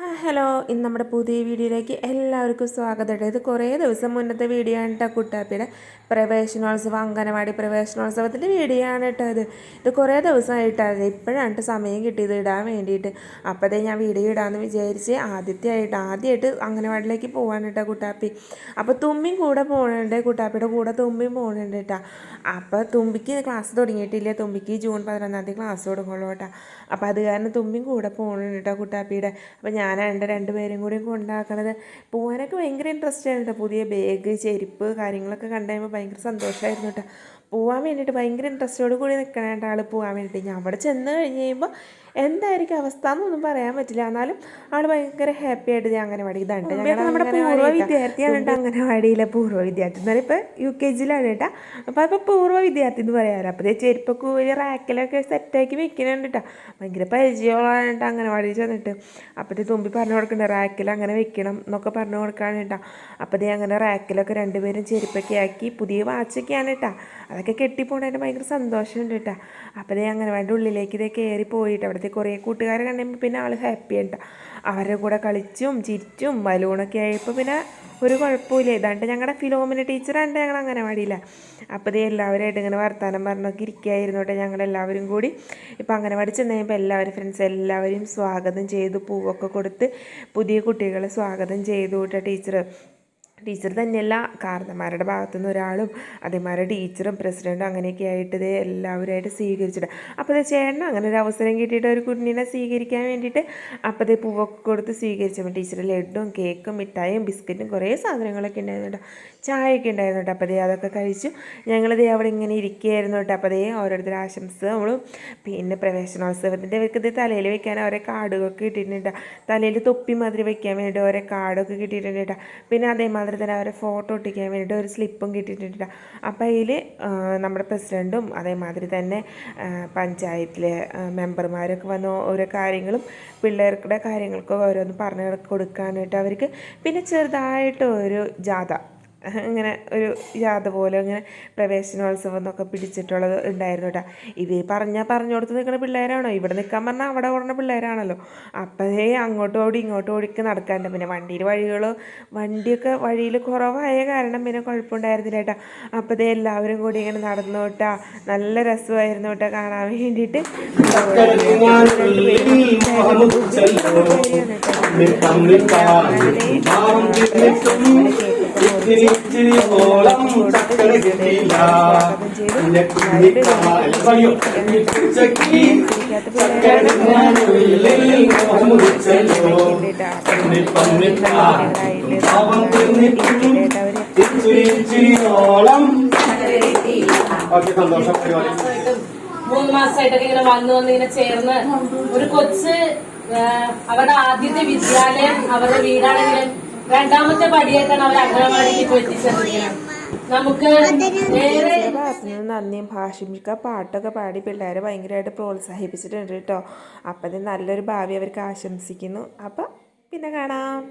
Hello, ഇന്ന് നമ്മുടെ പുതിയ വീഡിയോയിലേക്ക് എല്ലാവർക്കും സ്വാഗതം. ഇത് കുറേ ദിവസം മുന്നത്തെ വീഡിയോ ആണ് കേട്ടോ. കുട്ടാപ്പിയുടെ പ്രവേശനോത്സവം, അംഗനവാടി പ്രവേശനോത്സവത്തിൻ്റെ വീഡിയോ ആണ് കേട്ടോ. ഇത് കുറേ ദിവസമായിട്ടത് ഇപ്പോഴാണ് സമയം കിട്ടിയത് ഇടാൻ വേണ്ടിയിട്ട്. അപ്പോഴത്തേ ഞാൻ വീഡിയോ ഇടാമെന്ന് വിചാരിച്ച് ആദ്യമായിട്ട് അംഗനവാടിയിലേക്ക് പോകാൻ കേട്ടോ കുട്ടാപ്പി. അപ്പോൾ തുമ്പിയും കൂടെ പോകുന്നുണ്ട്, കുട്ടാപ്പിയുടെ കൂടെ തുമ്പിയും പോകുന്നുണ്ട് കേട്ടോ. അപ്പോൾ തുമ്പിക്ക് ക്ലാസ് തുടങ്ങിയിട്ടില്ല, തുമ്പിക്ക് ജൂൺ 11 ക്ലാസ് തുടങ്ങുള്ളൂ കേട്ടോ. അപ്പോൾ അത് കാരണം തുമ്പിയും കൂടെ പോകുന്നുണ്ട് കേട്ടോ കുട്ടാപ്പിയുടെ. അപ്പോൾ ഞാനാണ് രണ്ടുപേരും കൂടി കൊണ്ടാക്കണത്. പോകാനൊക്കെ ഭയങ്കര ഇൻട്രസ്റ്റ് ആയിരുന്നു കേട്ടോ. പുതിയ ബാഗ്, ചെരുപ്പ് കാര്യങ്ങളൊക്കെ കണ്ടു കഴിയുമ്പോൾ ഭയങ്കര സന്തോഷമായിരുന്നു കേട്ടോ. പോകാൻ വേണ്ടിയിട്ട് ഭയങ്കര ഇൻട്രസ്റ്റോട് കൂടി നിൽക്കണേണ്ട ആൾ പോകാൻ വേണ്ടിയിട്ട്. ഞാൻ അവിടെ ചെന്ന് കഴിഞ്ഞ് കഴിയുമ്പോൾ എന്തായിരിക്കും അവസ്ഥ എന്നൊന്നും പറയാൻ പറ്റില്ല. എന്നാലും ആൾ ഭയങ്കര ഹാപ്പി ആയിട്ട് അംഗനവാടി ഇതാണ് നമ്മുടെ പൂർവ്വ വിദ്യാർത്ഥിയാണ് കേട്ടോ. അംഗനവാടിയിലെ പൂർവ്വ വിദ്യാർത്ഥി എന്നാലും ഇപ്പോൾ UKG കേട്ടോ. അപ്പോൾ അപ്പോൾ പൂർവ്വ വിദ്യാർത്ഥി എന്ന് പറയാമല്ലോ. അപ്പോൾ ചെരുപ്പൊക്കെ ഒരു റാക്കിലൊക്കെ സെറ്റാക്കി വെക്കുന്നുണ്ട് കേട്ടോ. ഭയങ്കര പരിചയമുള്ളതാണ് കേട്ടോ അംഗനവാടിയിൽ ചെന്നിട്ട്. അപ്പോൾ തുമ്പി പറഞ്ഞു കൊടുക്കുന്നുണ്ട് റാക്കിൽ അങ്ങനെ വെക്കണം എന്നൊക്കെ പറഞ്ഞു കൊടുക്കുകയാണ് കേട്ടോ. അപ്പോൾ അങ്ങനെ റാക്കിലൊക്കെ രണ്ടുപേരും ചെരുപ്പൊക്കെ ആക്കി പുതിയ വാച്ചൊക്കെയാണ് കേട്ടോ. അതൊക്കെ കെട്ടിപ്പോണതിൻ്റെ ഭയങ്കര സന്തോഷമുണ്ട് കേട്ടോ. അപ്പോൾ അംഗനവാടിൻ്റെ ഉള്ളിലേക്ക് കയറി പോയിട്ട് അവിടുത്തെ കുറേ കൂട്ടുകാരെ കണ്ടുമ്പോൾ പിന്നെ ആൾ ഹാപ്പി കേട്ടോ. അവരുടെ കൂടെ കളിച്ചും ചിരിച്ചും ബലൂണൊക്കെ ആയപ്പോൾ പിന്നെ ഒരു കുഴപ്പമില്ല. ഇതാണ്ട് ഞങ്ങളുടെ ഫിലോമിന ടീച്ചറാണ്ട് ഞങ്ങൾ അംഗനവാടിയില്ല. അപ്പോൾ എല്ലാവരുമായിട്ട് ഇങ്ങനെ വർത്തമാനം പറഞ്ഞൊക്കെ ഇരിക്കുകയായിരുന്നു കേട്ടോ ഞങ്ങളെല്ലാവരും കൂടി. ഇപ്പോൾ അംഗനവാടി ചെന്ന് കഴിയുമ്പോൾ എല്ലാവരും ഫ്രണ്ട്സ് എല്ലാവരും സ്വാഗതം ചെയ്തു, പൂവൊക്കെ കൊടുത്ത് പുതിയ കുട്ടികളെ സ്വാഗതം ചെയ്തു കേട്ടോ ടീച്ചർ തന്നെയല്ല, കാരണന്മാരുടെ ഭാഗത്തുനിന്ന് ഒരാളും അതേമാതിരി ടീച്ചറും പ്രസിഡൻറ്റും അങ്ങനെയൊക്കെ ആയിട്ട് എല്ലാവരുമായിട്ട് സ്വീകരിച്ചിട്ട്. അപ്പോൾ ചേട്ടൻ അങ്ങനെ ഒരു അവസരം കിട്ടിയിട്ട് ഒരു കുഞ്ഞിനെ സ്വീകരിക്കാൻ വേണ്ടിയിട്ട് അപ്പോൾ പൂവൊക്കെ കൊടുത്ത് സ്വീകരിച്ചപ്പോൾ ടീച്ചർ ലഡും കേക്കും മിഠായും ബിസ്ക്കറ്റും കുറേ സാധനങ്ങളൊക്കെ ഉണ്ടായിരുന്നു കേട്ടോ. ചായയൊക്കെ ഉണ്ടായിരുന്നു കേട്ടോ. അപ്പോൾ അതൊക്കെ കഴിച്ചു. ഞങ്ങളിതേ അവിടെ ഇങ്ങനെ ഇരിക്കുകയായിരുന്നു കേട്ടോ. അപ്പോൾ ഓരോരുത്തർ ആശംസ നമ്മളും പിന്നെ പ്രവേശനോത്സവത്തിൻ്റെ അവർക്ക് തലയിൽ വെക്കാൻ ഓരോ കാർഡുകളൊക്കെ കിട്ടിയിട്ടുണ്ട്. തലയിൽ തൊപ്പി മാതിരി വെക്കാൻ വേണ്ടിയിട്ട് ഓരോ കാർഡൊക്കെ കിട്ടിയിട്ടുണ്ട് കേട്ടോ. പിന്നെ അതേമാതിരി തന്നെ അവരെ ഫോട്ടോ ഒട്ടിക്കാൻ വേണ്ടിയിട്ട് ഒരു സ്ലിപ്പും കിട്ടിയിട്ടുണ്ട്. അപ്പോൾ അതിൽ നമ്മുടെ പ്രസിഡൻറ്റും അതേമാതിരി തന്നെ പഞ്ചായത്തിലെ മെമ്പർമാരൊക്കെ വന്ന് ഓരോ കാര്യങ്ങളും പിള്ളേരുടെ കാര്യങ്ങളൊക്കെ ഓരോന്ന് പറഞ്ഞു കൊടുക്കാനായിട്ട് അവർക്ക്. പിന്നെ ചെറുതായിട്ട് ഒരു ജാഥ, ഇങ്ങനെ ഒരു ജാഥ പോലെ ഇങ്ങനെ പ്രവേശനോത്സവം എന്നൊക്കെ പിടിച്ചിട്ടുള്ളത് ഉണ്ടായിരുന്നു കേട്ടോ. ഇത് പറഞ്ഞു കൊടുത്ത് നിൽക്കുന്ന പിള്ളേരാണോ? ഇവിടെ നിൽക്കാൻ പറഞ്ഞാൽ അവിടെ ഓടുന്ന പിള്ളേരാണല്ലോ. അപ്പോഴേ അങ്ങോട്ടും ഓടി ഇങ്ങോട്ടും ഓടിക്ക് നടക്കാണ്ട്. പിന്നെ വണ്ടിയൊക്കെ വഴിയിൽ കുറവായ കാരണം പിന്നെ കുഴപ്പമുണ്ടായിരുന്നില്ല കേട്ടോ. അപ്പോൾ എല്ലാവരും കൂടി ഇങ്ങനെ നടന്നു കേട്ടോ. നല്ല രസമായിരുന്നു കേട്ടോ കാണാൻ വേണ്ടിയിട്ട്. ഓളം ചക്കര കിട്ടിയില്ല സന്തോഷം. 3 മാസമായിട്ടൊക്കെ ഇങ്ങനെ വന്ന് ഇങ്ങനെ ചേർന്ന് ഒരു കൊച്ച് അവരുടെ ആദ്യത്തെ വിദ്യാലയം അവരുടെ വീടാണെങ്കിലും രണ്ടാമത്തെ പടിയായിട്ടാണ് അവർ അംഗനവാടിയിലേക്ക് എത്തിച്ചേർന്നിരിക്കുന്നത്. നമുക്ക് നന്ദിയും ഭാഷമിക്ക പാട്ടൊക്കെ പാടി പിള്ളേരെ ഭയങ്കരമായിട്ട് പ്രോത്സാഹിപ്പിച്ചിട്ടുണ്ട് കേട്ടോ. അപ്പം നല്ലൊരു ഭാവി അവർക്ക് ആശംസിക്കുന്നു. അപ്പം പിന്നെ കാണാം.